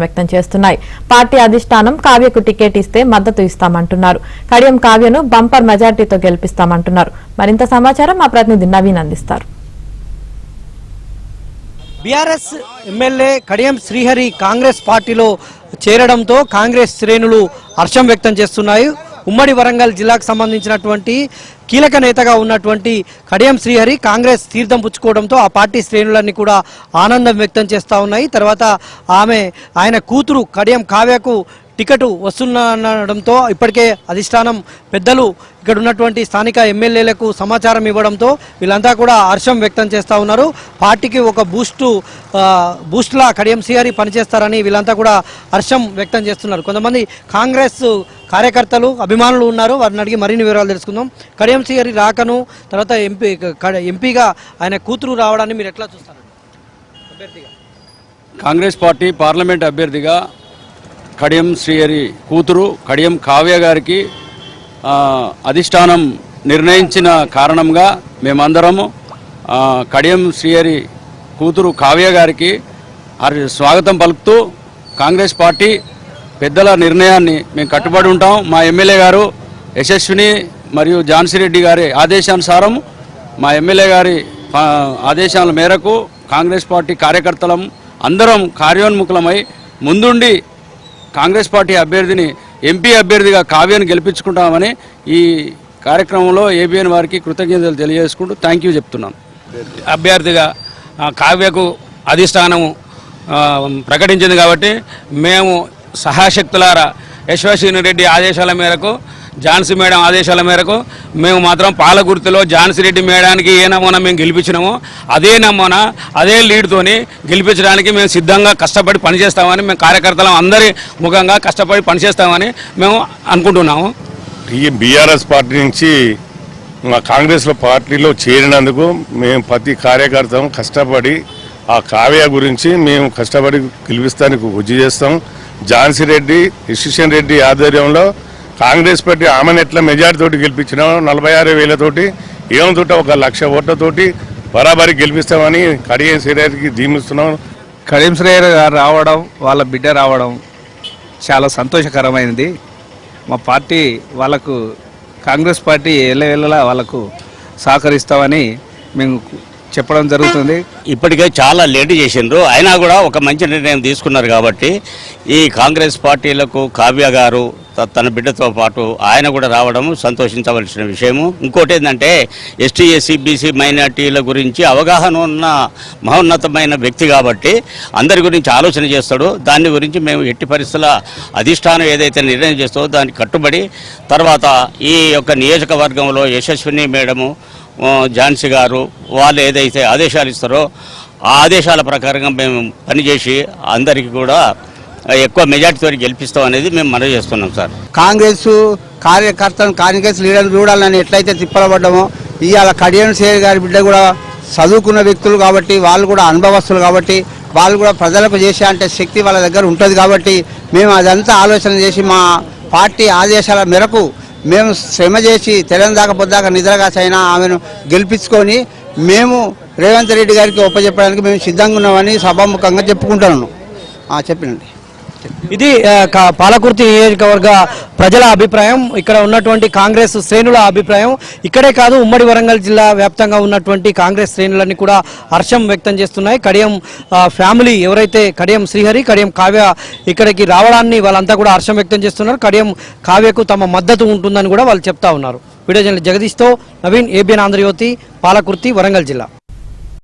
వ్యక్తం చేస్తున్నాయి. పార్టీ అధిష్టానం కావ్యకు టికెట్ ఇస్తే మద్దతు ఇస్తామంటున్నారు. కడియం కావ్యను బంపర్ మెజార్టీతో గెలిపిస్తామంటున్నారు. మరింత సమాచారం మా ప్రతినిధి నవీన్ అందిస్తారు. బీఆర్ఎస్ ఎమ్మెల్యే కడియం శ్రీహరి కాంగ్రెస్ పార్టీలో చేరడంతో కాంగ్రెస్ శ్రేణులు హర్షం వ్యక్తం చేస్తున్నాయి. ఉమ్మడి వరంగల్ జిల్లాకు సంబంధించినటువంటి కీలక నేతగా ఉన్నటువంటి కడియం శ్రీహరి కాంగ్రెస్ తీర్థం పుచ్చుకోవడంతో ఆ పార్టీ శ్రేణులన్నీ కూడా ఆనందం వ్యక్తం చేస్తూ ఉన్నాయి. తర్వాత ఆయన కూతురు కడియం కావ్యకు టికెట్ వస్తుందనడంతో ఇప్పటికే అధిష్టానం పెద్దలు ఇక్కడ ఉన్నటువంటి స్థానిక ఎమ్మెల్యేలకు సమాచారం ఇవ్వడంతో వీళ్ళంతా కూడా హర్షం వ్యక్తం చేస్తూ ఉన్నారు. పార్టీకి ఒక బూస్ట్లా కడియం శ్రీహరి పనిచేస్తారని వీళ్ళంతా కూడా హర్షం వ్యక్తం చేస్తున్నారు. కొంతమంది కాంగ్రెస్ కార్యకర్తలు అభిమానులు ఉన్నారు, వారిని అడిగి మరిన్ని వివరాలు తెలుసుకుందాం. కడియం శ్రీహరి రాకను తర్వాత ఎంపీగా ఆయన కూతురు రావడాన్ని మీరు ఎట్లా చూస్తారు? కాంగ్రెస్ పార్టీ పార్లమెంట్ అభ్యర్థిగా కడియం శ్రీహరి కూతురు కడియం కావ్య గారికి అధిష్టానం నిర్ణయించిన కారణంగా మేమందరము కడియం శ్రీహరి కూతురు కావ్య గారికి స్వాగతం పలుకుతూ కాంగ్రెస్ పార్టీ పెద్దల నిర్ణయాన్ని మేము కట్టుబడి ఉంటాం. మా ఎమ్మెల్యే గారు యశస్విని మరియు ఝాన్సీ రెడ్డి గారి ఆదేశానుసారం మా ఎమ్మెల్యే గారి ఆదేశాల మేరకు కాంగ్రెస్ పార్టీ కార్యకర్తలం అందరం కార్యోన్ముఖులమై ముందుండి కాంగ్రెస్ పార్టీ అభ్యర్థిని ఎంపీ అభ్యర్థిగా కావ్యను గెలిపించుకుంటామని ఈ కార్యక్రమంలో ఏబిఎన్ వారికి కృతజ్ఞతలు తెలియజేసుకుంటూ థ్యాంక్ యూ చెప్తున్నాను. అభ్యర్థిగా కావ్యకు అధిష్టానం ప్రకటించింది కాబట్టి మేము సహాశక్తులారా యశ్వశ్విని రెడ్డి ఆదేశాల మేరకు ఝాన్సీ మేడం ఆదేశాల మేరకు మేము మాత్రం పాలగుర్తిలో ఝాన్సీ రెడ్డి మేడానికి ఏ నమూనా మేము గెలిపించినామో అదే నమూనా అదే లీడ్తోని గెలిపించడానికి మేము సిద్ధంగా కష్టపడి పనిచేస్తామని మేము కార్యకర్తలం అందరి ముఖంగా కష్టపడి పనిచేస్తామని మేము అనుకుంటున్నాము. ఈ బీఆర్ఎస్ పార్టీ నుంచి మా కాంగ్రెస్ పార్టీలో చేరినందుకు మేము ప్రతి కార్యకర్త కష్టపడి ఆ కావ్య గురించి మేము కష్టపడి గెలిపిస్తానికి కృషి చేస్తాం. ఝాన్సీ రెడ్డి యశ్వశ్విని రెడ్డి ఆధ్వర్యంలో కాంగ్రెస్ పార్టీ ఆమెను ఎట్లా మెజార్టీతోటి గెలిపించినాం 46,000 ఏమంతోటి 1,00,000 ఓట్లతోటి బరాబరి గెలిపిస్తామని కడియం శ్రీహరికి దీమిస్తున్నాం. కడియం శ్రీహరి గారు రావడం వాళ్ళ బిడ్డ రావడం చాలా సంతోషకరమైనది. మా పార్టీ వాళ్ళకు కాంగ్రెస్ పార్టీ ఎల్లవేళలా వాళ్ళకు సహకరిస్తామని మేము చెప్పడం జరుగుతుంది. ఇప్పటికే చాలా లేట్ చేసిండ్రు, అయినా కూడా ఒక మంచి నిర్ణయం తీసుకున్నారు కాబట్టి ఈ కాంగ్రెస్ పార్టీలకు కావ్య గారు తన బిడ్డతో పాటు ఆయన కూడా రావడం సంతోషించవలసిన విషయము. ఇంకోటి ఏంటంటే ఎస్టీ ఎస్సీ బీసీ మైనార్టీల గురించి అవగాహన ఉన్న మహోన్నతమైన వ్యక్తి కాబట్టి అందరి గురించి ఆలోచన చేస్తాడు. దాని గురించి మేము ఎట్టి పరిస్థితుల అధిష్టానం ఏదైతే నిర్ణయం చేస్తారో దానికి కట్టుబడి తర్వాత ఈ యొక్క నియోజకవర్గంలో యశస్విని మేడము ఝాన్సీ గారు వాళ్ళు ఏదైతే ఆదేశాలు ఇస్తారో ఆ ఆదేశాల ప్రకారంగా మేము పనిచేసి అందరికీ కూడా ఎక్కువ మెజార్టీతో గెలిపిస్తాం అనేది మేము మనవి చేస్తున్నాం సార్. కాంగ్రెస్ కార్యకర్తను కాంగ్రెస్ లీడర్లు చూడాలని ఎట్లయితే తిప్పలబడ్డామో ఇవాళ కడియం శ్రీహరి గారి బిడ్డ కూడా చదువుకున్న వ్యక్తులు కాబట్టి వాళ్ళు కూడా అనుభవస్తులు కాబట్టి వాళ్ళు కూడా ప్రజలకు చేసే అంటే శక్తి వాళ్ళ దగ్గర ఉంటుంది కాబట్టి మేము అదంతా ఆలోచన చేసి మా పార్టీ ఆదేశాల మేరకు మేము శ్రమ చేసి తెలంగాణ పొద్దాక నిద్రగాసైనా ఆమెను గెలిపించుకొని మేము రేవంత్ రెడ్డి గారికి ఒప్పచెప్పడానికి మేము సిద్ధంగా ఉన్నామని సభాముఖంగా చెప్పుకుంటున్నాను. చెప్పినండి. ఇది పాలకుర్తి నియోజకవర్గ ప్రజల అభిప్రాయం, ఇక్కడ ఉన్నటువంటి కాంగ్రెస్ శ్రేణుల అభిప్రాయం. ఇక్కడే కాదు ఉమ్మడి వరంగల్ జిల్లా వ్యాప్తంగా ఉన్నటువంటి కాంగ్రెస్ శ్రేణులన్నీ కూడా హర్షం వ్యక్తం చేస్తున్నాయి. కడియం ఫ్యామిలీ ఎవరైతే కడియం శ్రీహరి కడియం కావ్య ఇక్కడికి రావడాన్ని వాళ్ళంతా కూడా హర్షం వ్యక్తం చేస్తున్నారు. కడియం కావ్యకు తమ మద్దతు ఉంటుందని కూడా వాళ్ళు చెప్తా ఉన్నారు. వీడియో జర్నలిస్ట్ జగదీష్తో నవీన్, ఏబిఎన్ ఆంధ్రజ్యోతి, పాలకుర్తి, వరంగల్ జిల్లా.